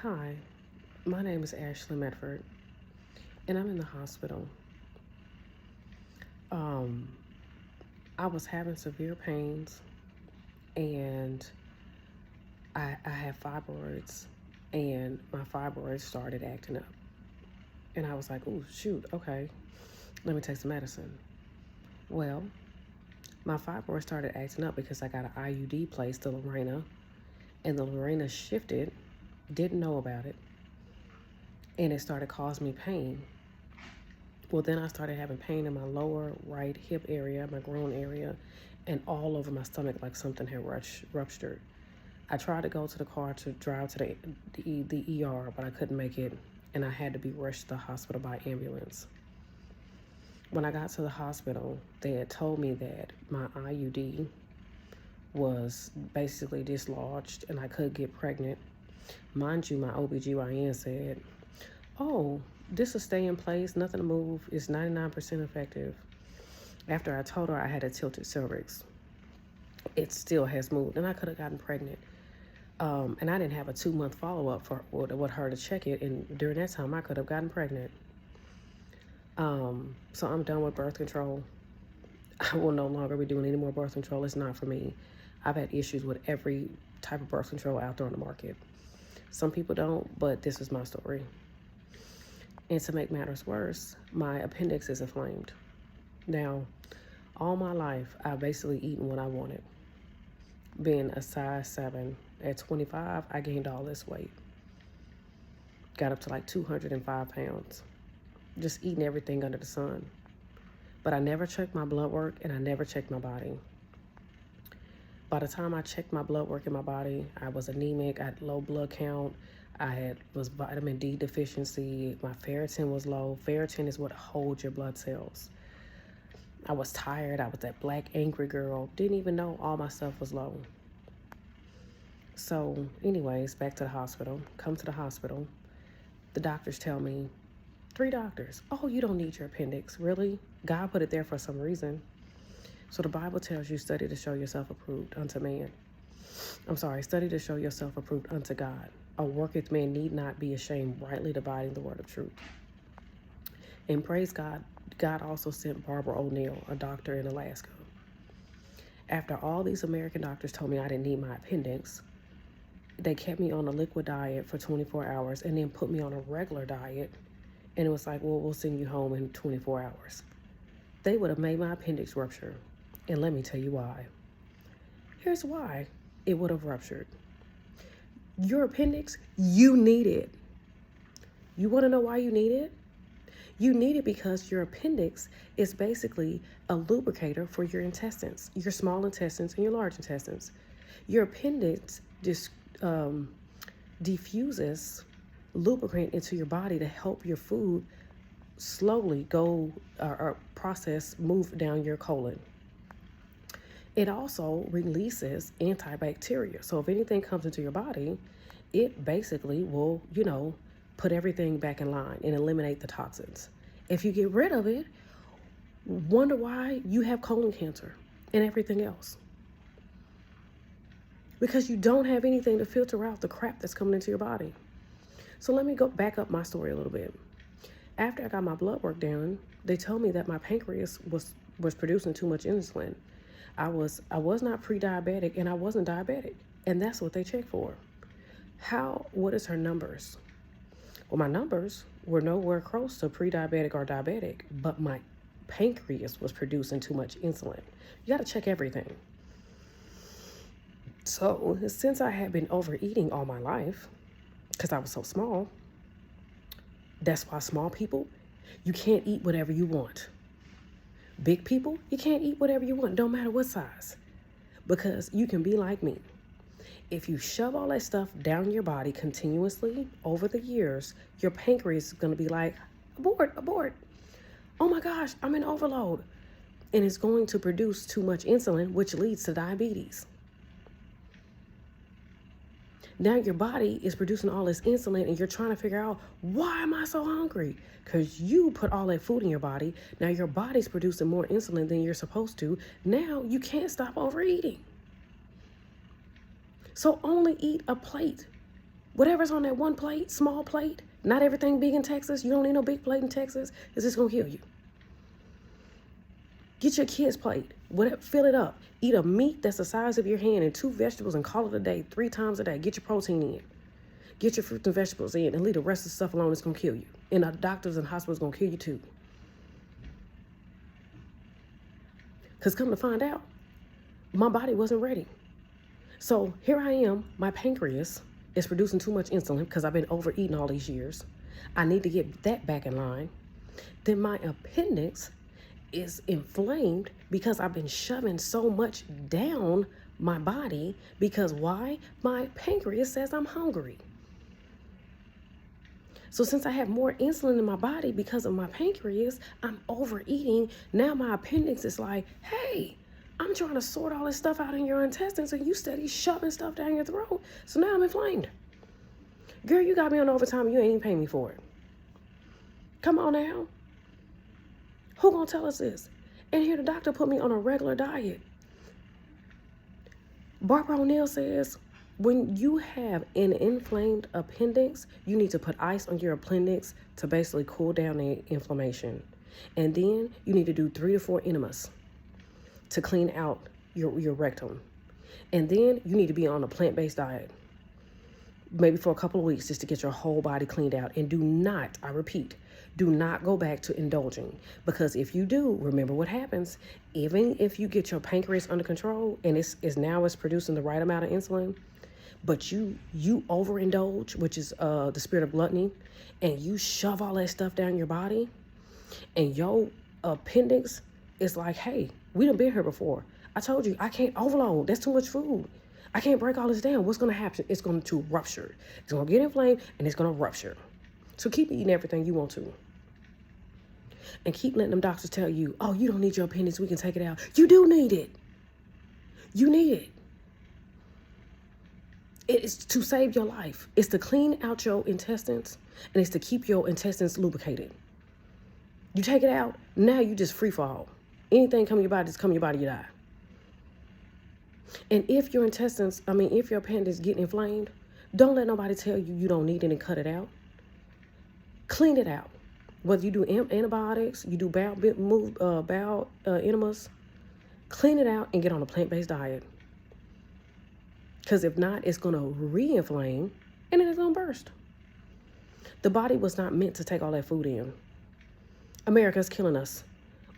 Hi, my name is Ashley Medford, and I'm in the hospital. Um, I was having severe pains, and I have fibroids, and my fibroids started acting up. And I was like, "Oh, shoot, okay, let me take some medicine." Well, my fibroids started acting up because I got an IUD placed, the Lorena, and the Lorena shifted, didn't know about it, and it started causing me pain. Well, then I started having pain in my lower right hip area, my groin area, and all over my stomach like something had ruptured. I tried to go to the car to drive to the ER, but I couldn't make it, and I had to be rushed to the hospital by ambulance. When I got to the hospital, they had told me that my IUD was basically dislodged and I could get pregnant. Mind you, my OBGYN said, "Oh, this will stay in place, nothing to move, it's 99% effective." After I told her I had a tilted cervix, it still has moved, and I could have gotten pregnant. And I didn't have a 2-month follow-up with her to check it, and during that time, I could have gotten pregnant. So I'm done with birth control. I will no longer be doing any more birth control. It's not for me. I've had issues with every type of birth control out there on the market. Some people don't, but this is my story. And to make matters worse, my appendix is inflamed. Now, all my life, I've basically eaten what I wanted. Being a size 7, at 25, I gained all this weight. Got up to like 205 pounds. Just eating everything under the sun. But I never checked my blood work, and I never checked my body. By the time I checked my blood work in my body, I was anemic, I had low blood count, was vitamin D deficiency, my ferritin was low. Ferritin is what holds your blood cells. I was tired, I was that black angry girl, didn't even know all my stuff was low. So anyways, back to the hospital, come to the hospital. The doctors tell me, 3 doctors, "Oh, you don't need your appendix." Really? God put it there for some reason. So the Bible tells you, study to show yourself approved unto man. Study to show yourself approved unto God. A worketh man need not be ashamed, rightly dividing the word of truth. And praise God, God also sent Barbara O'Neill, a doctor in Alaska. After all these American doctors told me I didn't need my appendix, they kept me on a liquid diet for 24 hours and then put me on a regular diet. And it was like, "Well, we'll send you home in 24 hours. They would have made my appendix rupture. And let me tell you why. Here's why it would have ruptured. Your appendix, you need it. You want to know why you need it? You need it because your appendix is basically a lubricator for your intestines, your small intestines and your large intestines. Your appendix diffuses lubricant into your body to help your food slowly go or process, move down your colon. It also releases antibacteria. So if anything comes into your body, it basically will, put everything back in line and eliminate the toxins. If you get rid of it, wonder why you have colon cancer and everything else. Because you don't have anything to filter out the crap that's coming into your body. So let me go back up my story a little bit. After I got my blood work done, they told me that my pancreas was producing too much insulin. I was not pre-diabetic, and I wasn't diabetic, and that's what they checked for. What is her numbers? Well, my numbers were nowhere close to pre-diabetic or diabetic, but my pancreas was producing too much insulin. You got to check everything. So since I had been overeating all my life, because I was so small, that's why small people, you can't eat whatever you want. Big people, you can't eat whatever you want, no matter what size, because you can be like me. If you shove all that stuff down your body continuously over the years, your pancreas is going to be like, abort. Oh my gosh, I'm in overload. And it's going to produce too much insulin, which leads to diabetes. Now your body is producing all this insulin and you're trying to figure out, why am I so hungry? Because you put all that food in your body. Now your body's producing more insulin than you're supposed to. Now you can't stop overeating. So only eat a plate Whatever's on that one plate, small plate, not everything big in Texas. You don't need no big plate in Texas. It's just going to kill you. Get your kids' plate. Whatever, fill it up. Eat a meat that's the size of your hand and 2 vegetables and call it a day 3 times a day. Get your protein in. Get your fruits and vegetables in and leave the rest of the stuff alone. It's going to kill you. And the doctors and hospitals going to kill you too. Because come to find out, my body wasn't ready. So here I am. My pancreas is producing too much insulin because I've been overeating all these years. I need to get that back in line. Then my appendix is inflamed because I've been shoving so much down my body. Because why? My pancreas says I'm hungry. So since I have more insulin in my body because of my pancreas, I'm overeating. Now my appendix is like, hey, I'm trying to sort all this stuff out in your intestines and you steady shoving stuff down your throat. So now I'm inflamed. Girl, you got me on overtime. You ain't even paying me for it. Come on now. Who gonna tell us this? And here the doctor put me on a regular diet. Barbara O'Neill says, when you have an inflamed appendix, you need to put ice on your appendix to basically cool down the inflammation. And then you need to do 3 to 4 enemas to clean out your rectum. And then you need to be on a plant-based diet, maybe for a couple of weeks, just to get your whole body cleaned out. And do not, I repeat, do not go back to indulging. Because if you do, remember what happens. Even if you get your pancreas under control and it's producing the right amount of insulin, but you overindulge, which is the spirit of gluttony, and you shove all that stuff down your body, and your appendix is like, hey, we done been here before. I told you, I can't overload. That's too much food. I can't break all this down. What's going to happen? It's going to rupture. It's going to get inflamed, and it's going to rupture. So keep eating everything you want to. And keep letting them doctors tell you, oh, you don't need your appendix. We can take it out. You do need it. You need it. It's to save your life. It's to clean out your intestines, and it's to keep your intestines lubricated. You take it out, now you just free fall. Anything come in your body, just come in your body, you die. And if your if your appendix getting inflamed, don't let nobody tell you you don't need it and cut it out. Clean it out. Whether you do antibiotics, you do bowel enemas, clean it out and get on a plant-based diet. Because if not, it's going to re-inflame and then it's going to burst. The body was not meant to take all that food in. America's killing us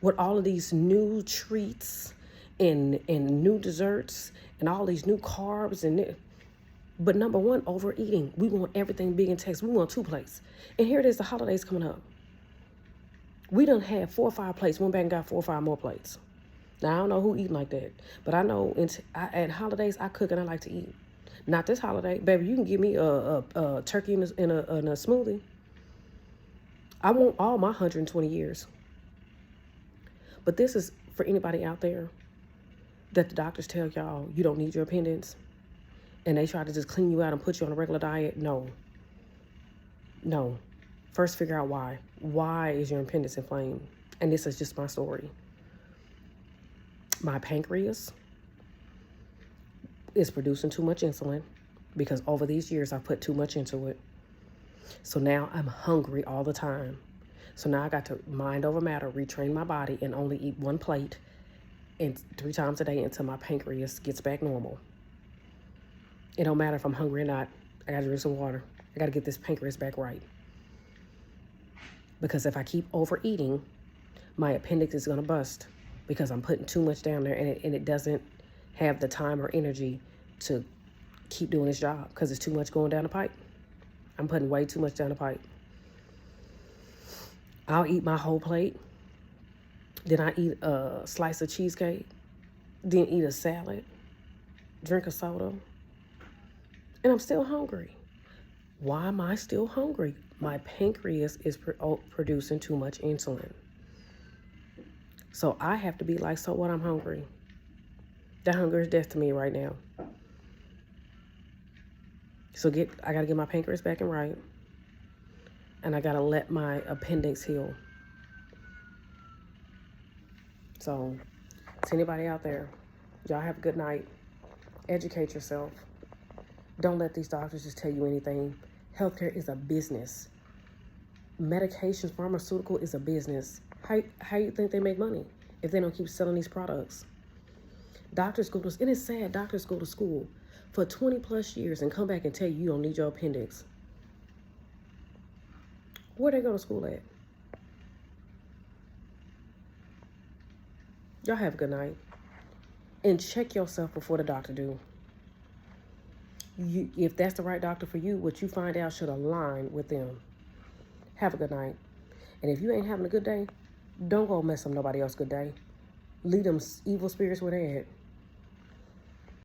with all of these new treats and new desserts and all these new carbs. But number one, overeating. We want everything big in Texas. We want 2 plates. And here it is, the holidays coming up. We done had 4 or 5 plates. Went back and got 4 or 5 more plates. Now, I don't know who eating like that, but I know at holidays, I cook and I like to eat. Not this holiday. Baby, you can give me a turkey in a smoothie. I want all my 120 years. But this is for anybody out there that the doctors tell y'all you don't need your appendix and they try to just clean you out and put you on a regular diet. No. First, figure out why. Why is your appendix inflamed? And this is just my story. My pancreas is producing too much insulin because over these years I put too much into it. So now I'm hungry all the time. So now I got to mind over matter, retrain my body and only eat 1 plate and 3 times a day until my pancreas gets back normal. It don't matter if I'm hungry or not. I got to drink some water. I got to get this pancreas back right. Because if I keep overeating, my appendix is going to bust. Because I'm putting too much down there and it doesn't have the time or energy to keep doing its job because it's too much going down the pipe. I'm putting way too much down the pipe. I'll eat my whole plate. Then I eat a slice of cheesecake. Then eat a salad. Drink a soda. And I'm still hungry. Why am I still hungry? My pancreas is producing too much insulin. So I have to be like, so what? I'm hungry. That hunger is death to me right now. So I got to get my pancreas back and right. And I got to let my appendix heal. So to anybody out there, y'all have a good night. Educate yourself. Don't let these doctors just tell you anything. Healthcare is a business. Medications, pharmaceutical is a business. How you think they make money if they don't keep selling these products? Doctors go to, it is sad, doctors go to school for 20 plus years and come back and tell you don't need your appendix. Where they go to school at? Y'all have a good night. And check yourself before the doctor do. If that's the right doctor for you, what you find out should align with them. Have a good night. And if you ain't having a good day, don't go mess up nobody else's good day. Leave them evil spirits where they at.